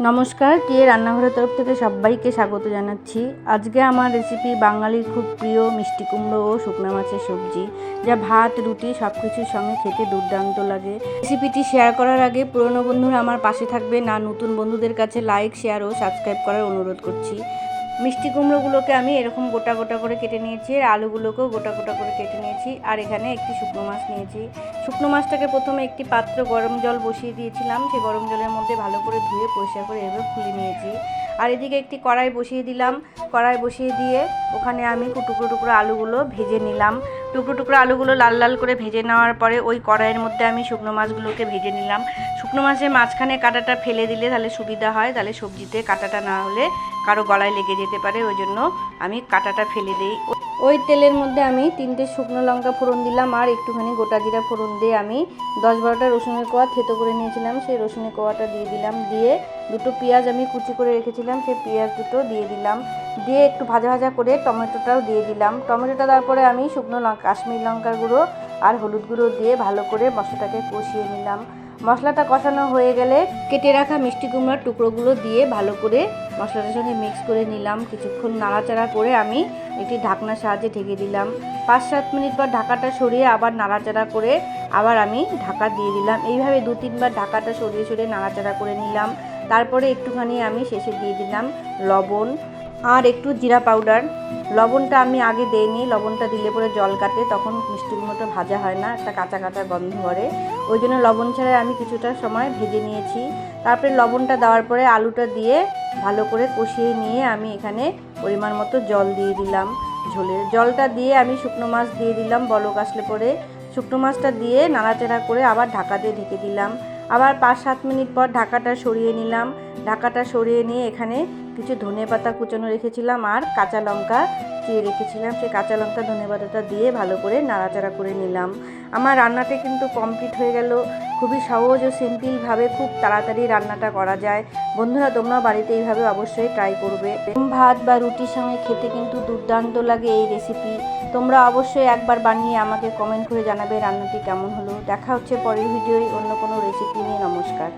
নমস্কার, টিএ রান্নাঘরের তরফ থেকে সবাইকে স্বাগত জানাচ্ছি। আজকে আমার রেসিপি বাঙালির খুব প্রিয় মিষ্টি কুমড়ো ও শুকনো মাছের সবজি, যা ভাত রুটি সব কিছুর সঙ্গে খেতে দুর্দান্ত লাগে। রেসিপিটি শেয়ার করার আগে পুরনো বন্ধুরা আমার পাশে থাকবেন, আর নতুন বন্ধুদের কাছে লাইক শেয়ার ও সাবস্ক্রাইব করার অনুরোধ করছি। মিষ্টি কুমড়োগুলোকে আমি এরকম গোটা গোটা করে কেটে নিয়েছি, আর আলুগুলোকেও গোটা গোটা করে কেটে নিয়েছি। আর এখানে একটি শুকনো মাছ নিয়েছি। শুকনো মাছটাকে প্রথমে একটি পাত্র গরম জল বসিয়ে দিয়েছিলাম। সেই গরম জলের মধ্যে ভালো করে ধুয়ে পরিষ্কার করে এভাবে খুলে নিয়েছি। আর এদিকে একটি কড়াই বসিয়ে দিলাম। কড়াই বসিয়ে দিয়ে ওখানে আমি টুকরো টুকরো আলুগুলো ভেজে নিলাম। টুকরো টুকরো আলুগুলো লাল লাল করে ভেজে নেওয়ার পরে ওই কড়াইয়ের মধ্যে আমি শুকনো মাছগুলোকে ভেজে নিলাম। শুকনো মাছের মাঝখানে কাঁটাটা ফেলে দিলে তাহলে সুবিধা হয়, তাহলে সবজিতে কাঁটাটা না হলে কারো গলায় লেগে যেতে পারে, ওই জন্য আমি কাঁটাটা ফেলে দিই। ওই তেলের মধ্যে আমি 3টে শুকনো লঙ্কা ফোড়ন দিলাম, আর একটুখানি গোটা জিরা ফোড়ন দিয়ে আমি 10-12টা রসুনের কোয়া থেতো করে নিয়েছিলাম, সেই রসুনের কোয়াটা দিয়ে দিলাম। দিয়ে দুটো পেঁয়াজ আমি কুচি করে রেখেছিলাম, সেই পেঁয়াজ দুটো দিয়ে দিলাম। দিয়ে একটু ভাজা ভাজা করে টমেটোটাও দিয়ে দিলাম। টমেটোটা দেওয়ার পরে আমি শুকনো লঙ্কা, কাশ্মীর লঙ্কার গুঁড়ো আর হলুদ গুঁড়ো দিয়ে ভালো করে মশলাটাকে কষিয়ে নিলাম। মশলাটা কষানো হয়ে গেলে কেটে রাখা মিষ্টি কুমড়ার টুকরোগুলো দিয়ে ভালো করে মশলাটার সঙ্গে মিক্স করে নিলাম। কিছুক্ষণ নাড়াচাড়া করে আমি একটি ঢাকনার সাহায্যে ঢেকে দিলাম। 5-7 মিনিট পর ঢাকাটা সরিয়ে আবার নাড়াচাড়া করে আবার আমি ঢাকা দিয়ে দিলাম। এইভাবে 2-3 বার ঢাকাটা সরিয়ে সরিয়ে নাড়াচাড়া করে নিলাম। তারপরে একটুখানি আমি শেষে দিয়ে দিলাম লবণ আর একটু জিরা পাউডার। লবণটা আমি আগে দিইনি, লবণটা দিলে পরে জল কাটে, তখন মিষ্টি কুমড়োটা ভাজা হয় না, একটা কাঁচা কাঁচা গন্ধ করে, ওই জন্য লবণ ছাড়াই আমি কিছুটা সময় ভেজে নিয়েছি। তারপরে লবণটা দেওয়ার পরে আলুটা দিয়ে ভালো করে কষিয়ে নিয়ে আমি এখানে পরিমাণ মতো জল দিয়ে দিলাম। ঝোলের জলটা দিয়ে আমি শুকনো মাছ দিয়ে দিলাম। বলক আসলে পরে শুকনো মাছটা দিয়ে নাড়াচাড়া করে আবার ঢাকা দিয়ে ঢেকে দিলাম। আবার 5-7 মিনিট পর ঢাকাটা সরিয়ে নিলাম। ঢাকাটা সরিয়ে নিয়ে এখানে কিছু ধনেপাতা কুচানো রেখেছিলাম আর কাঁচা লঙ্কা চিড়ে রেখেছিলাম, সেই কাঁচা লঙ্কা ধনেপাতাটা দিয়ে ভালো করে নাড়াচাড়া করে নিলাম। আমার রান্নাটা কিন্তু কমপ্লিট হয়ে গেল। খুবই সহজ ও সিম্পলভাবে খুব তাড়াতাড়ি রান্নাটা করা যায়। বন্ধুরা, তোমরা বাড়িতে এইভাবে অবশ্যই ট্রাই করবে। ভাত বা রুটির সঙ্গে খেতে কিন্তু দুর্দান্ত লাগে এই রেসিপি। তোমরা অবশ্যই একবার বানিয়ে আমাকে কমেন্ট করে জানাবে রান্নাটি কেমন হলো। দেখা হচ্ছে পরের ভিডিওয় অন্য কোনো রেসিপি নিয়ে। নমস্কার।